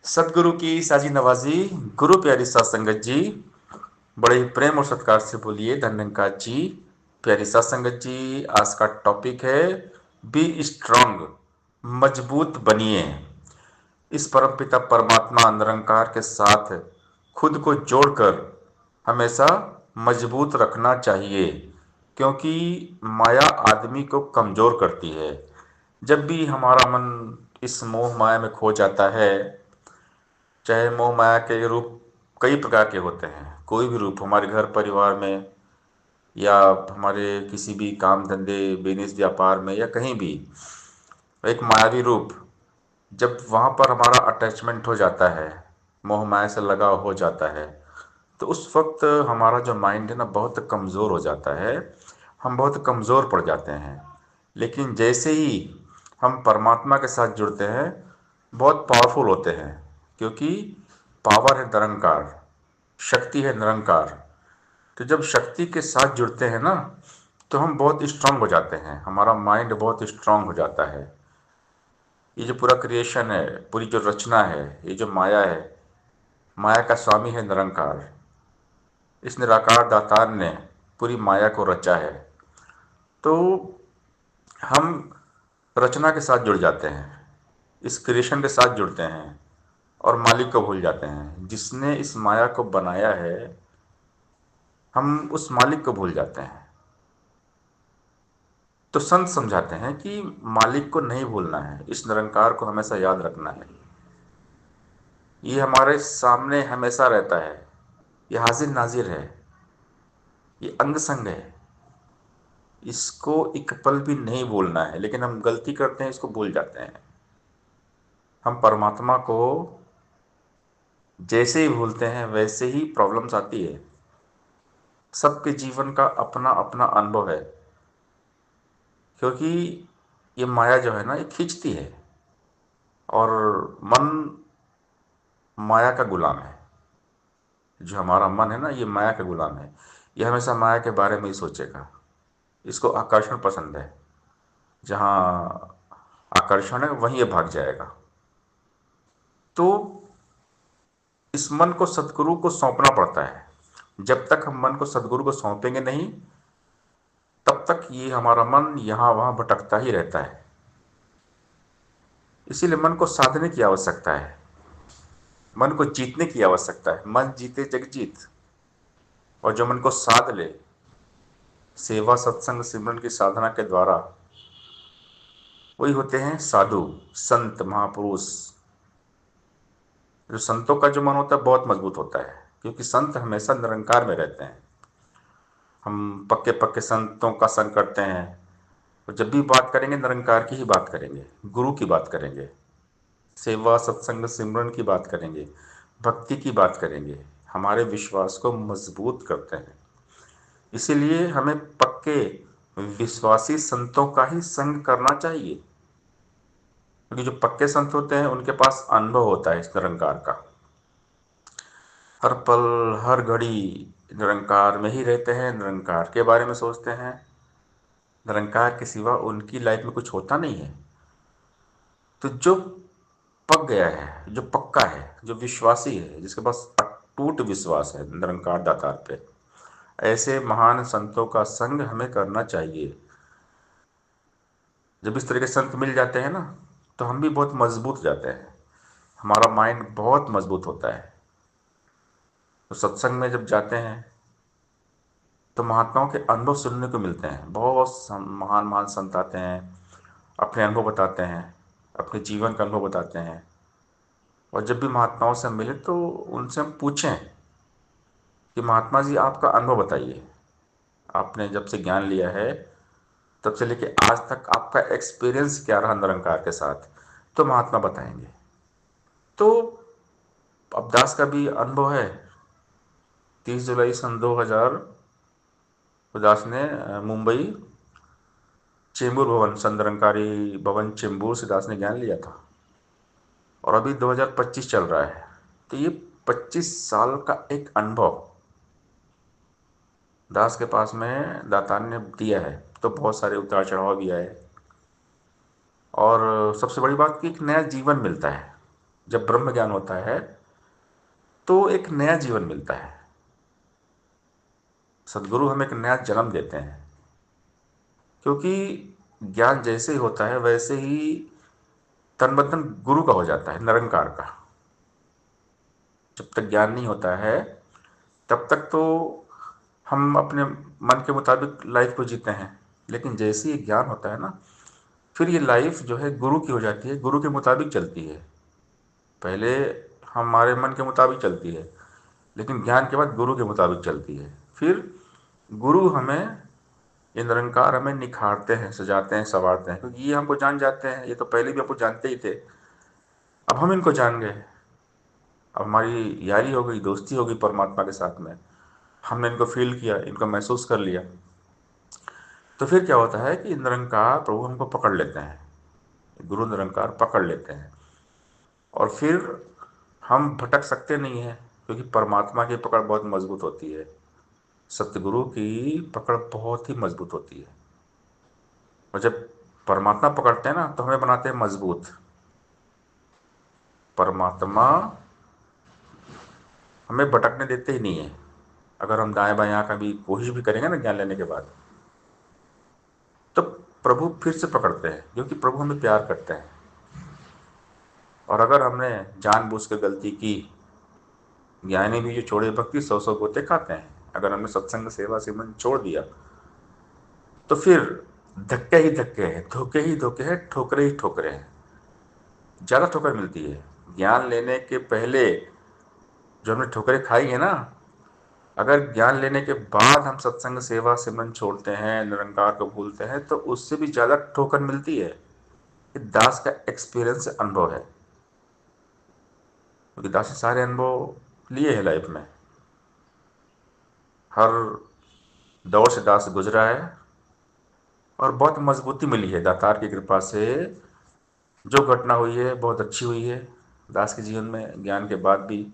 सतगुरु की साजी नवाजी। गुरु प्यारी सात संगत जी। बड़े ही प्रेम और सत्कार से बोलिए धन्यंकार जी। प्यारी सात संगत जी, आज का टॉपिक है बी स्ट्रांग, मजबूत बनिए। इस परमपिता परमात्मा निरंकार के साथ खुद को जोड़कर हमेशा मजबूत रखना चाहिए, क्योंकि माया आदमी को कमजोर करती है। जब भी हमारा मन इस मोह माया में खो जाता है, चाहे मोह माया के रूप कई प्रकार के होते हैं, कोई भी रूप हमारे घर परिवार में या हमारे किसी भी काम धंधे बिजनेस व्यापार में या कहीं भी एक मायावी रूप, जब वहाँ पर हमारा अटैचमेंट हो जाता है, मोह माया से लगाव हो जाता है, तो उस वक्त हमारा जो माइंड है ना बहुत कमज़ोर हो जाता है। हम बहुत कमज़ोर पड़ जाते हैं। लेकिन जैसे ही हम परमात्मा के साथ जुड़ते हैं, बहुत पावरफुल होते हैं, क्योंकि पावर है निरंकार, शक्ति है निरंकार। तो जब शक्ति के साथ जुड़ते हैं ना, तो हम बहुत स्ट्रांग हो जाते हैं, हमारा माइंड बहुत स्ट्रांग हो जाता है। ये जो पूरा क्रिएशन है, पूरी जो रचना है, ये जो माया है, माया का स्वामी है निरंकार। इस निराकार दातार ने पूरी माया को रचा है। तो हम रचना के साथ जुड़ जाते हैं, इस क्रिएशन के साथ जुड़ते हैं और मालिक को भूल जाते हैं जिसने इस माया को बनाया है। हम उस मालिक को भूल जाते हैं। तो संत समझाते हैं कि मालिक को नहीं भूलना है, इस निरंकार को हमेशा याद रखना है। ये हमारे सामने हमेशा रहता है, ये हाजिर नाजिर है, ये अंग संग है। इसको एक पल भी नहीं भूलना है, लेकिन हम गलती करते हैं, इसको भूल जाते हैं। हम परमात्मा को जैसे ही भूलते हैं वैसे ही प्रॉब्लम्स आती है। सबके जीवन का अपना अपना अनुभव है, क्योंकि ये माया जो है ना, ये खींचती है। और मन माया का गुलाम है। जो हमारा मन है ना, ये माया का गुलाम है। ये हमेशा माया के बारे में ही सोचेगा। इसको आकर्षण पसंद है, जहाँ आकर्षण है वहीं ये भाग जाएगा। तो इस मन को सदगुरु को सौंपना पड़ता है। जब तक हम मन को सदगुरु को सौंपेंगे नहीं, तब तक ये हमारा मन यहाँ वहाँ भटकता ही रहता है। इसीलिए मन को साधने की आवश्यकता है, मन को जीतने की आवश्यकता है। मन जीते जग जीत। और जो मन को साध ले, सेवा सत्संग सिमरन की साधना के द्वारा, वही होते हैं साधु, संत, महापुरुष। जो संतों का जो मन होता है बहुत मजबूत होता है, क्योंकि संत हमेशा निरंकार में रहते हैं। हम पक्के पक्के संतों का संग करते हैं, और जब भी बात करेंगे निरंकार की ही बात करेंगे, गुरु की बात करेंगे, सेवा सत्संग सिमरन की बात करेंगे, भक्ति की बात करेंगे। हमारे विश्वास को मजबूत करते हैं। इसीलिए हमें पक्के विश्वासी संतों का ही संग करना चाहिए, क्योंकि जो पक्के संत होते हैं उनके पास अनुभव होता है इस निरंकार का। हर पल हर घड़ी निरंकार में ही रहते हैं, निरंकार के बारे में सोचते हैं। निरंकार के सिवा उनकी लाइफ में कुछ होता नहीं है। तो जो पक गया है, जो पक्का है, जो विश्वासी है, जिसके पास अटूट विश्वास है निरंकार दातार पे, ऐसे महान संतों का संग हमें करना चाहिए। जब इस तरह के संत मिल जाते हैं ना, तो हम भी बहुत मजबूत हो जाते हैं। हमारा माइंड बहुत मजबूत होता है। तो सत्संग में जब जाते हैं, तो महात्माओं के अनुभव सुनने को मिलते हैं। बहुत महान महान संत आते हैं, अपने अनुभव बताते हैं, अपने जीवन का अनुभव बताते हैं। और जब भी महात्माओं से मिले तो उनसे हम पूछें कि महात्मा जी आपका अनुभव बताइए। आपने जब से ज्ञान लिया है, तब से लेके आज तक आपका एक्सपीरियंस क्या रहा निरंकार के साथ, तो महात्मा बताएंगे। तो अब्दास का भी अनुभव है। 30 जुलाई सन 2000 उदास ने मुंबई चेंबूर भवन, संत निरंकारी भवन चेंबूर से दास ने ज्ञान लिया था। और अभी 2025 चल रहा है। तो ये 25 साल का एक अनुभव दास के पास में दातार ने दिया है। तो बहुत सारे उतार चढ़ाव भी आए, और सबसे बड़ी बात कि एक नया जीवन मिलता है। जब ब्रह्म ज्ञान होता है तो एक नया जीवन मिलता है। सदगुरु हमें एक नया जन्म देते हैं, क्योंकि ज्ञान जैसे ही होता है वैसे ही तन मन धन गुरु का हो जाता है, निरंकार का। जब तक ज्ञान नहीं होता है तब तक तो हम अपने मन के मुताबिक लाइफ को जीते हैं, लेकिन जैसे ही ज्ञान होता है ना, फिर ये लाइफ जो है गुरु की हो जाती है, गुरु के मुताबिक चलती है। पहले हमारे मन के मुताबिक चलती है, लेकिन ज्ञान के बाद गुरु के मुताबिक चलती है। फिर गुरु हमें, ये निरंकार हमें निखारते हैं, सजाते हैं, संवारते हैं, क्योंकि ये हमको जान जाते हैं, ये तो पहले भी हमको जानते ही थे। अब हम इनको जान गए, अब हमारी यारी हो गई, दोस्ती हो गई परमात्मा के साथ में। हमने इनको फील किया, इनको महसूस कर लिया। तो फिर क्या होता है कि निरंकार प्रभु हमको पकड़ लेते हैं, गुरु निरंकार पकड़ लेते हैं, और फिर हम भटक सकते नहीं हैं, क्योंकि परमात्मा की पकड़ बहुत मजबूत होती है, सतगुरु की पकड़ बहुत ही मजबूत होती है। और जब परमात्मा पकड़ते हैं ना तो हमें बनाते हैं मजबूत। परमात्मा हमें भटकने देते ही नहीं है। अगर हम दाएं बाएं कभी कोशिश भी करेंगे ना ज्ञान लेने के बाद, तो प्रभु फिर से पकड़ते हैं, क्योंकि प्रभु हमें प्यार करते हैं। और अगर हमने जानबूझ के गलती की, ज्ञानी भी जो छोड़े भक्ति सौ सौ गोते खाते हैं, अगर हमने सत्संग सेवा से मन छोड़ दिया तो फिर धक्के ही धक्के हैं, धोखे ही धोखे हैं, ठोकरे ही ठोकरे हैं। ज़्यादा ठोकर मिलती है ज्ञान लेने के पहले। जो हमने ठोकरें खाई है ना, अगर ज्ञान लेने के बाद हम सत्संग सेवा सिमरन छोड़ते हैं, निरंकार को भूलते हैं, तो उससे भी ज़्यादा ठोकर मिलती है। ये दास का एक्सपीरियंस अनुभव है, क्योंकि दास ने सारे अनुभव लिए हैं लाइफ में। हर दौर से दास गुजरा है, और बहुत मजबूती मिली है दातार की कृपा से। जो घटना हुई है बहुत अच्छी हुई है दास के जीवन में, ज्ञान के बाद भी।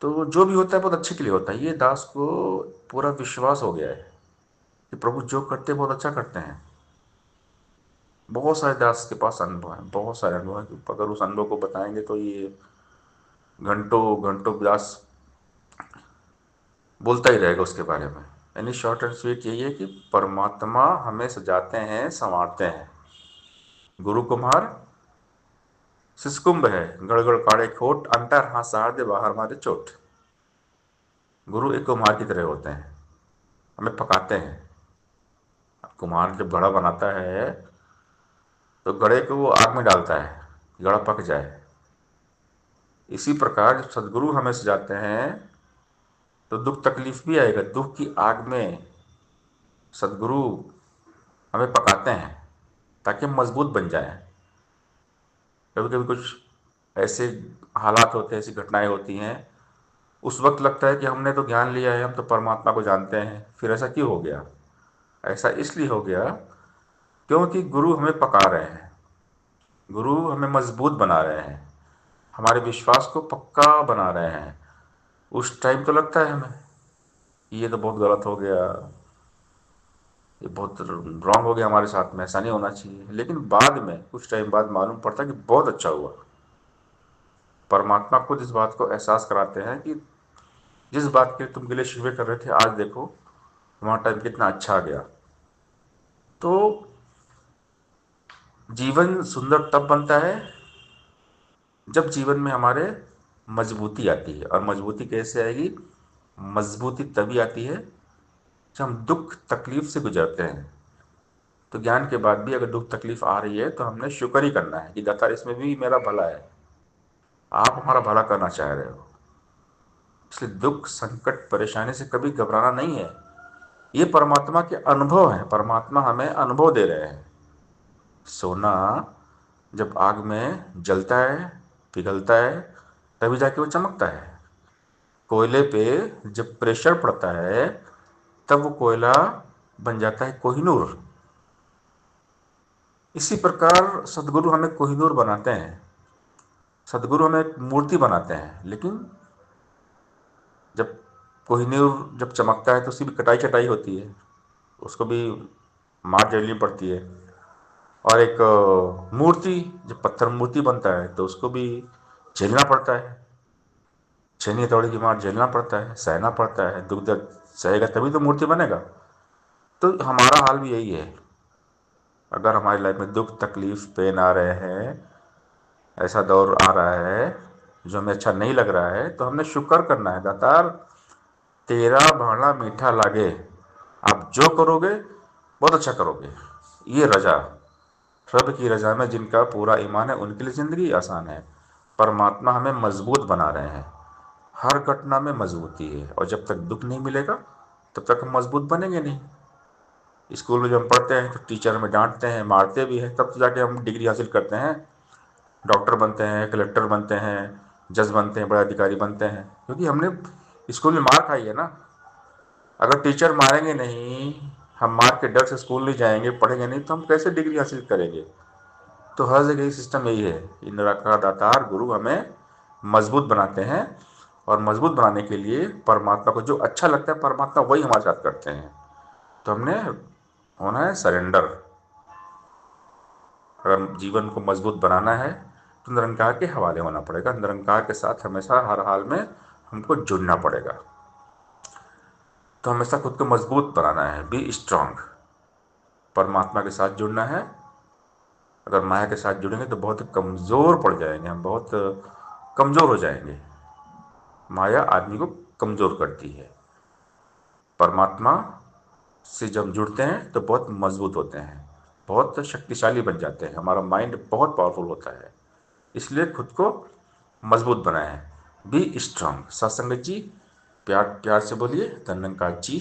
तो जो भी होता है बहुत अच्छे के लिए होता है, ये दास को पूरा विश्वास हो गया है कि प्रभु जो करते हैं बहुत अच्छा करते हैं। बहुत सारे दास के पास अनुभव है, बहुत सारे अनुभव है। अगर उस अनुभव को बताएंगे तो ये घंटों घंटों दास बोलता ही रहेगा उसके बारे में। यानी शॉर्ट एंड स्वीट यही है कि परमात्मा हमें सजाते हैं, संवारते हैं। गुरु कुम्हार सिसकुंभ है, गड़गड़ काढ़े खोट, अंतर हाथ सहार दे बाहर मारे चोट। गुरु एक कुम्हार की तरह होते हैं, हमें पकाते हैं। कुम्हार जब घड़ा बनाता है तो घड़े को वो आग में डालता है कि घड़ा पक जाए। इसी प्रकार जब सदगुरु हमें सजाते हैं तो दुख तकलीफ भी आएगा, दुख की आग में सदगुरु हमें पकाते हैं ताकि हम मजबूत बन जाएं। कभी कभी कुछ ऐसे हालात होते हैं, ऐसी घटनाएं होती हैं, उस वक्त लगता है कि हमने तो ज्ञान लिया है, हम तो परमात्मा को जानते हैं, फिर ऐसा क्यों हो गया? ऐसा इसलिए हो गया क्योंकि गुरु हमें पका रहे हैं, गुरु हमें मजबूत बना रहे हैं, हमारे विश्वास को पक्का बना रहे हैं। उस टाइम तो लगता है हमें ये तो बहुत गलत हो गया, ये बहुत रॉन्ग हो गया हमारे साथ में, ऐसा नहीं होना चाहिए। लेकिन बाद में कुछ टाइम बाद मालूम पड़ता है कि बहुत अच्छा हुआ। परमात्मा खुद इस बात को एहसास कराते हैं कि जिस बात के तुम गिले शिकवे कर रहे थे, आज देखो तुम्हारा टाइम कितना अच्छा आ गया। तो जीवन सुंदर तब बनता है जब जीवन में हमारे मजबूती आती है। और मजबूती कैसे आएगी? मजबूती तभी आती है जब हम दुख तकलीफ से गुजरते हैं। तो ज्ञान के बाद भी अगर दुख तकलीफ आ रही है तो हमने शुक्र ही करना है कि दाता इसमें भी मेरा भला है, आप हमारा भला करना चाह रहे हो। इसलिए दुख संकट परेशानी से कभी घबराना नहीं है। ये परमात्मा के अनुभव हैं, परमात्मा हमें अनुभव दे रहे हैं। सोना जब आग में जलता है, पिघलता है, तभी जाके वो चमकता है। कोयले पे जब प्रेशर पड़ता है तब वो कोयला बन जाता है कोहिनूर। इसी प्रकार सदगुरु हमें कोहिनूर बनाते हैं, सदगुरु हमें एक मूर्ति बनाते हैं। लेकिन जब कोहिनूर जब चमकता है तो उसकी भी कटाई चटाई होती है, उसको भी मार जलनी पड़ती है। और एक मूर्ति जब पत्थर मूर्ति बनता है तो उसको भी झेलना पड़ता है, छेनी हथौड़ी की मार झेलना पड़ता है, सहना पड़ता है, दुख दर्द सहेगा तभी तो मूर्ति बनेगा। तो हमारा हाल भी यही है। अगर हमारी लाइफ में दुख तकलीफ पेन आ रहे हैं, ऐसा दौर आ रहा है जो हमें अच्छा नहीं लग रहा है, तो हमने शुक्र करना है, दातार तेरा भाना मीठा लागे, आप जो करोगे बहुत अच्छा करोगे। ये रजा, रब की रजा में जिनका पूरा ईमान है उनके लिए ज़िंदगी आसान है। परमात्मा हमें मजबूत बना रहे हैं, हर घटना में मजबूती है, और जब तक दुख नहीं मिलेगा तब तक हम मजबूत बनेंगे नहीं। स्कूल में जब हम पढ़ते हैं तो टीचर हमें डांटते हैं, मारते भी हैं, तब तो जाके हम डिग्री हासिल करते हैं, डॉक्टर बनते हैं, कलेक्टर बनते हैं, जज बनते हैं, बड़े अधिकारी बनते हैं, क्योंकि हमने स्कूल में मार खाई है ना। अगर टीचर मारेंगे नहीं, हम मार के डर से स्कूल नहीं जाएंगे, पढ़ेंगे नहीं, तो हम कैसे डिग्री हासिल करेंगे। तो हर जगह सिस्टम यही है, इंदिरा का दातार गुरु हमें मजबूत बनाते हैं, और मजबूत बनाने के लिए परमात्मा को जो अच्छा लगता है परमात्मा वही हमारे साथ करते हैं। तो हमने होना है सरेंडर। अगर जीवन को मजबूत बनाना है तो निरंकार के हवाले होना पड़ेगा, निरंकार के साथ हमेशा हर हाल में हमको जुड़ना पड़ेगा। तो हमेशा खुद को मजबूत बनाना है, बी स्ट्रांग। परमात्मा के साथ जुड़ना है। अगर माया के साथ जुड़ेंगे तो बहुत कमज़ोर पड़ जाएंगे, हम बहुत कमज़ोर हो जाएंगे। माया आदमी को कमज़ोर करती है। परमात्मा से जब जुड़ते हैं तो बहुत मजबूत होते हैं, बहुत शक्तिशाली बन जाते हैं, हमारा माइंड बहुत पावरफुल होता है। इसलिए खुद को मजबूत बनाएं, बी स्ट्रांग। सत्संगत जी, प्यार प्यार से बोलिए, धन्यंकार जी।